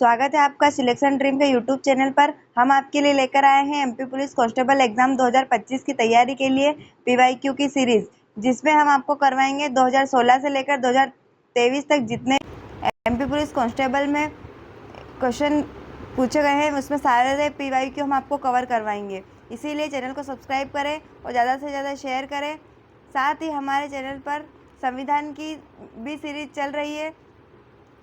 स्वागत है आपका सिलेक्शन ड्रीम के यूट्यूब चैनल पर। हम आपके लिए लेकर आए हैं एमपी पुलिस कांस्टेबल एग्जाम 2025 की तैयारी के लिए पीवाईक्यू की सीरीज, जिसमें हम आपको करवाएंगे 2016 से लेकर 2023 तक जितने एमपी पुलिस कांस्टेबल में क्वेश्चन पूछे गए हैं उसमें सारे पीवाईक्यू हम आपको कवर करवाएंगे। इसीलिए चैनल को सब्सक्राइब करें और ज़्यादा से ज़्यादा शेयर करें। साथ ही हमारे चैनल पर संविधान की भी सीरीज चल रही है,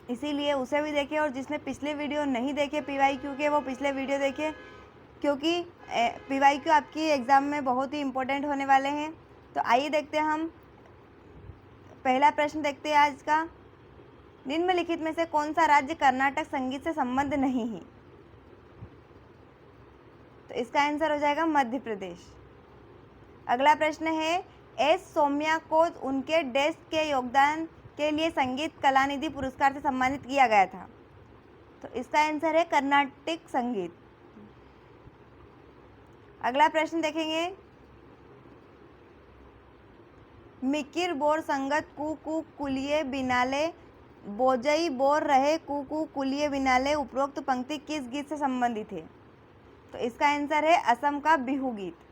इसीलिए उसे भी देखें। और जिसने पिछले वीडियो नहीं देखे पीवाईक्यू के, वो पिछले वीडियो देखें, क्योंकि पीवाईक्यू आपकी एग्ज़ाम में बहुत ही इम्पोर्टेंट होने वाले हैं। तो आइए देखते हैं, हम पहला प्रश्न देखते हैं आज का। निम्नलिखित में से कौन सा राज्य कर्नाटक संगीत से संबंध नहीं है? तो इसका आंसर हो जाएगा मध्य प्रदेश। अगला प्रश्न है, एस सौम्या को उनके डेस्क के योगदान के लिए संगीत कलानिधि पुरस्कार से सम्मानित किया गया था। तो इसका आंसर है कर्नाटक संगीत। अगला प्रश्न देखेंगे, मिकिर बोर संगत कु कु कुलिये बिनाले बोजई बोर रहे कु कु कुलिये बिनाले उपरोक्त पंक्ति किस गीत से संबंधित है? तो इसका आंसर है असम का बिहू गीत।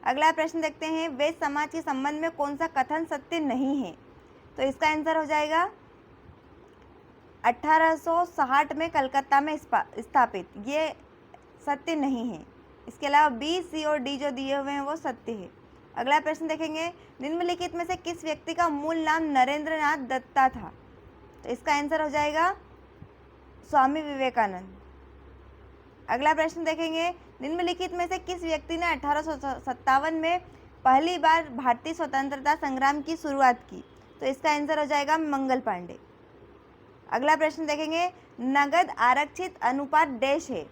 अगला प्रश्न देखते हैं, वेद समाज के संबंध में कौन सा कथन सत्य नहीं है? तो इसका आंसर हो जाएगा 1860 में कलकत्ता में स्थापित, ये सत्य नहीं है। इसके अलावा बी, सी और डी जो दिए हुए हैं वो सत्य है। अगला प्रश्न देखेंगे, निम्नलिखित में से किस व्यक्ति का मूल नाम नरेंद्रनाथ दत्ता था? तो इसका आंसर हो जाएगा स्वामी विवेकानंद। अगला प्रश्न देखेंगे, निम्नलिखित में से किस व्यक्ति ने 1857 में पहली बार भारतीय स्वतंत्रता संग्राम की शुरुआत की? तो इसका आंसर हो जाएगा मंगल पांडे। अगला प्रश्न देखेंगे, नगद आरक्षित अनुपात डैश है?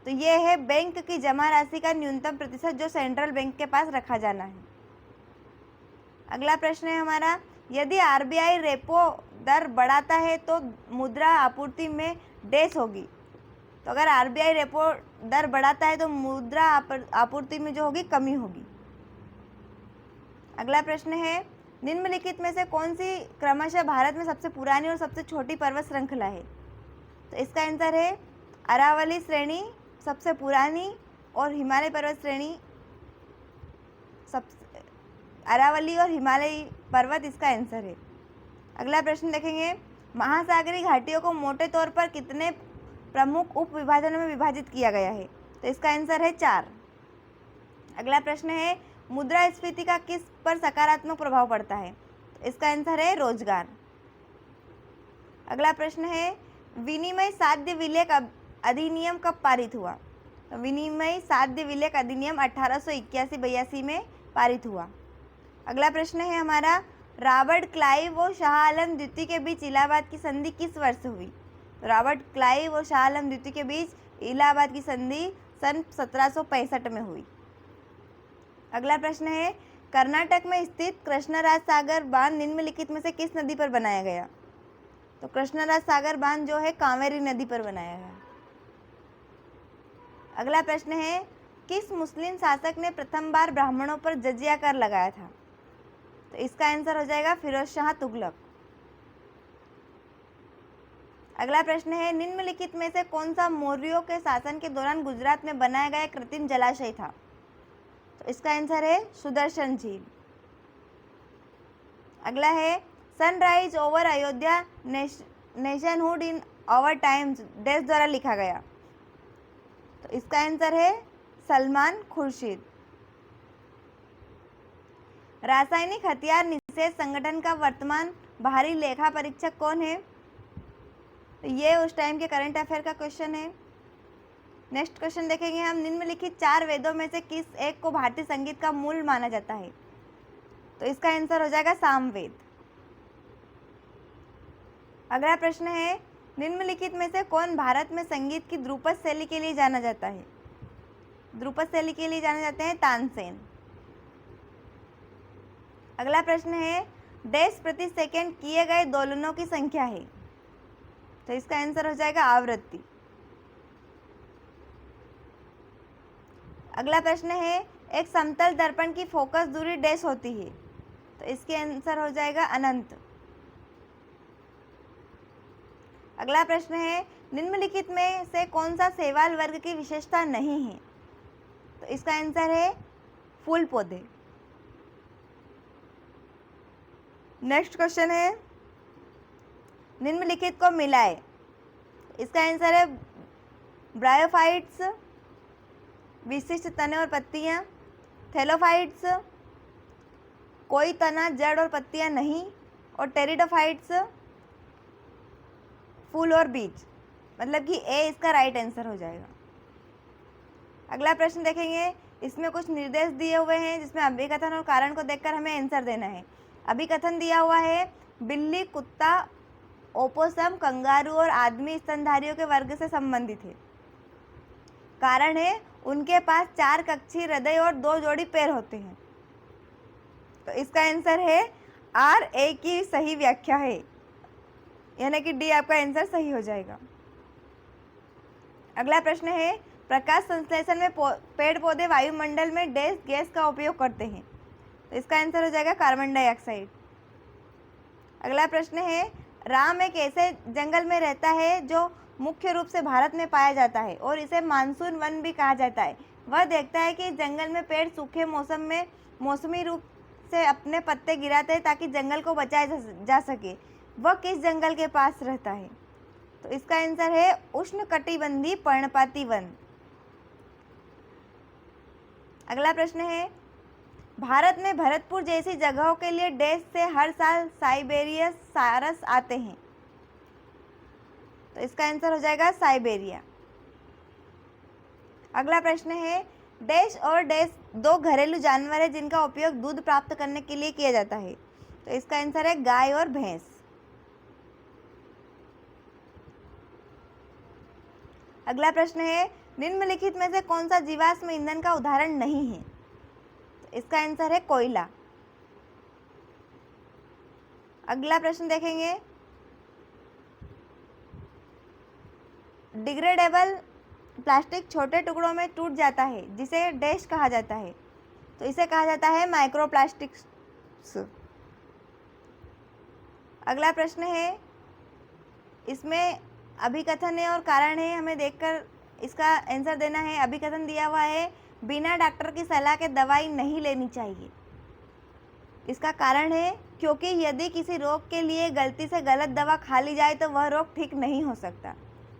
तो ये है बैंक की जमा राशि का न्यूनतम प्रतिशत जो सेंट्रल बैंक के पास रखा जाना है। अगला प्रश्न है हमारा, यदि आरबीआई रेपो दर बढ़ाता है तो मुद्रा आपूर्ति में डैश होगी? तो अगर आरबीआई रेपो दर बढ़ाता है तो मुद्रा आपूर्ति में जो होगी कमी होगी। अगला प्रश्न है, निम्नलिखित में से कौन सी क्रमशः भारत में सबसे पुरानी और सबसे छोटी पर्वत श्रृंखला है? तो इसका आंसर है अरावली श्रेणी सबसे पुरानी और हिमालय पर्वत श्रेणी अरावली और हिमालय पर्वत इसका आंसर है। अगला प्रश्न देखेंगे, महासागरीय घाटियों को मोटे तौर पर कितने प्रमुख उप विभाजनों में विभाजित किया गया है? तो इसका आंसर है 4। अगला प्रश्न है, मुद्रास्फीति का किस पर सकारात्मक प्रभाव पड़ता है? तो इसका आंसर है रोजगार। अगला प्रश्न है, विनिमय साध्य विलेख अधिनियम कब पारित हुआ? तो विनिमय साध्य विलेख अधिनियम 1881-82 में पारित हुआ। अगला प्रश्न है हमारा, रॉबर्ट क्लाइव और शाह आलम द्वितीय के बीच इलाहाबाद की संधि किस वर्ष हुई? रॉबर्ट क्लाइव और शाह आलम द्वितीय के बीच इलाहाबाद की संधि सन 1765 में हुई। अगला प्रश्न है, कर्नाटक में स्थित कृष्णराज सागर बांध निम्नलिखित में से किस नदी पर बनाया गया? तो कृष्णराज सागर बांध जो है कावेरी नदी पर बनाया गया। अगला प्रश्न है, किस मुस्लिम शासक ने प्रथम बार ब्राह्मणों पर जजिया कर लगाया था? तो इसका आंसर हो जाएगा फिरोज शाह तुगलक। अगला प्रश्न है, निम्नलिखित में से कौन सा मौर्यों के शासन के दौरान गुजरात में बनाया गया कृत्रिम जलाशय था? तो इसका आंसर है सुदर्शन झील। अगला है, sunrise over Ayodhya nationhood in our times dash द्वारा लिखा गया? तो इसका आंसर है सलमान खुर्शीद। रासायनिक हथियार निषेध संगठन का वर्तमान बाहरी लेखा परीक्षक कौन है? तो ये उस टाइम के करंट अफेयर का क्वेश्चन है। नेक्स्ट क्वेश्चन देखेंगे हम, निम्नलिखित 4 वेदों में से किस एक को भारतीय संगीत का मूल माना जाता है? तो इसका आंसर हो जाएगा सामवेद। अगला प्रश्न है, निम्नलिखित में से कौन भारत में संगीत की ध्रुपद शैली के लिए जाना जाता है? ध्रुपद शैली के लिए जाने जाते हैं तानसेन। अगला प्रश्न है, डैश प्रति सेकंड किए गए दोलनों की संख्या है? तो इसका आंसर हो जाएगा आवृत्ति। अगला प्रश्न है, एक समतल दर्पण की फोकस दूरी डैश होती है? तो इसके आंसर हो जाएगा अनंत। अगला प्रश्न है, निम्नलिखित में से कौन सा शैवाल वर्ग की विशेषता नहीं है? तो इसका आंसर है फूल पौधे। नेक्स्ट क्वेश्चन है, निम्नलिखित को मिलाए। इसका आंसर है ब्रायोफाइट्स, विशिष्ट तने और पत्तियां, थैलोफाइट्स, कोई तना जड़ और पत्तियां नहीं, और टेरिडोफाइट्स, फूल और बीज। मतलब कि ए इसका राइट आंसर हो जाएगा। अगला प्रश्न देखेंगे, इसमें कुछ निर्देश दिए हुए हैं जिसमें अभिकथन और कारण को देखकर हमें आंसर देना है। अभिकथन दिया हुआ है, बिल्ली, कुत्ता, ओपोसम, कंगारू और आदमी स्तनधारियों के वर्ग से संबंधित है। कारण है, उनके पास 4 कक्षीय हृदय और 2 जोड़ी पैर होते हैं। तो इसका आंसर है आर, ए की सही व्याख्या है, यानी कि डी आपका आंसर सही हो जाएगा। अगला प्रश्न है, प्रकाश संश्लेषण में पेड़ पौधे वायुमंडल में डैश गैस का उपयोग करते हैं। तो इसका आंसर हो जाएगा कार्बन डाइऑक्साइड। अगला प्रश्न है, राम एक ऐसे जंगल में रहता है जो मुख्य रूप से भारत में पाया जाता है और इसे मानसून वन भी कहा जाता है। वह देखता है कि जंगल में पेड़ सूखे मौसम में मौसमी रूप से अपने पत्ते गिराते हैं ताकि जंगल को बचाया जा सके। वह किस जंगल के पास रहता है? तो इसका आंसर है उष्णकटिबंधीय पर्णपाती वन। अगला प्रश्न है, भारत में भरतपुर जैसी जगहों के लिए डैश से हर साल साइबेरियस सारस आते हैं। तो इसका आंसर हो जाएगा साइबेरिया। अगला प्रश्न है, डैश और डैश 2 घरेलू जानवर है जिनका उपयोग दूध प्राप्त करने के लिए किया जाता है। तो इसका आंसर है गाय और भैंस। अगला प्रश्न है, निम्नलिखित में से कौन सा जीवाश्म ईंधन का उदाहरण नहीं है? तो इसका आंसर है कोयला। अगला प्रश्न देखेंगे, डिग्रेडेबल प्लास्टिक छोटे टुकड़ों में टूट जाता है जिसे डैश कहा जाता है। तो इसे कहा जाता है माइक्रोप्लास्टिक्स। अगला प्रश्न है, इसमें अभिकथन है और कारण है, हमें देखकर इसका आंसर देना है। अभिकथन दिया हुआ है, बिना डॉक्टर की सलाह के दवाई नहीं लेनी चाहिए। इसका कारण है, क्योंकि यदि किसी रोग के लिए गलती से गलत दवा खा ली जाए तो वह रोग ठीक नहीं हो सकता।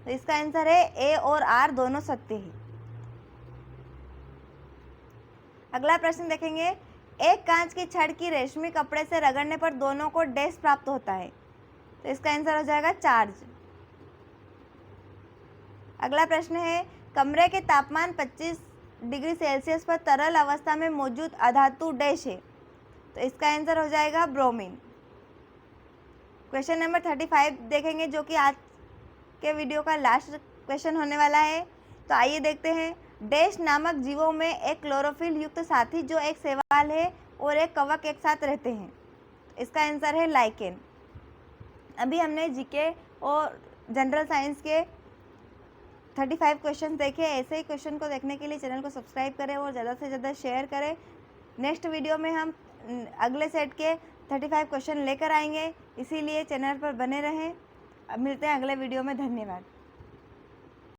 तो इसका आंसर है ए और आर दोनों सत्य है। अगला प्रश्न देखेंगे, एक कांच की छड़ की रेशमी कपड़े से रगड़ने पर दोनों को डैश प्राप्त होता है। तो इसका आंसर हो जाएगा चार्ज। अगला प्रश्न है, कमरे के तापमान 25 डिग्री सेल्सियस पर तरल अवस्था में मौजूद अधातु डैश है। तो इसका आंसर हो जाएगा ब्रोमीन। क्वेश्चन नंबर 35 देखेंगे जो कि आज के वीडियो का लास्ट क्वेश्चन होने वाला है। तो आइए देखते हैं, डैश नामक जीवों में एक क्लोरोफिल युक्त साथी जो एक शैवाल है और एक कवक एक साथ रहते हैं। इसका आंसर है लाइकेन। अभी हमने जीके और जनरल साइंस के 35 क्वेश्चन देखे। ऐसे ही क्वेश्चन को देखने के लिए चैनल को सब्सक्राइब करें और ज़्यादा से ज़्यादा शेयर करें। नेक्स्ट वीडियो में हम अगले सेट के 35 क्वेश्चन लेकर आएंगे, इसीलिए चैनल पर बने रहें। अब मिलते हैं अगले वीडियो में। धन्यवाद।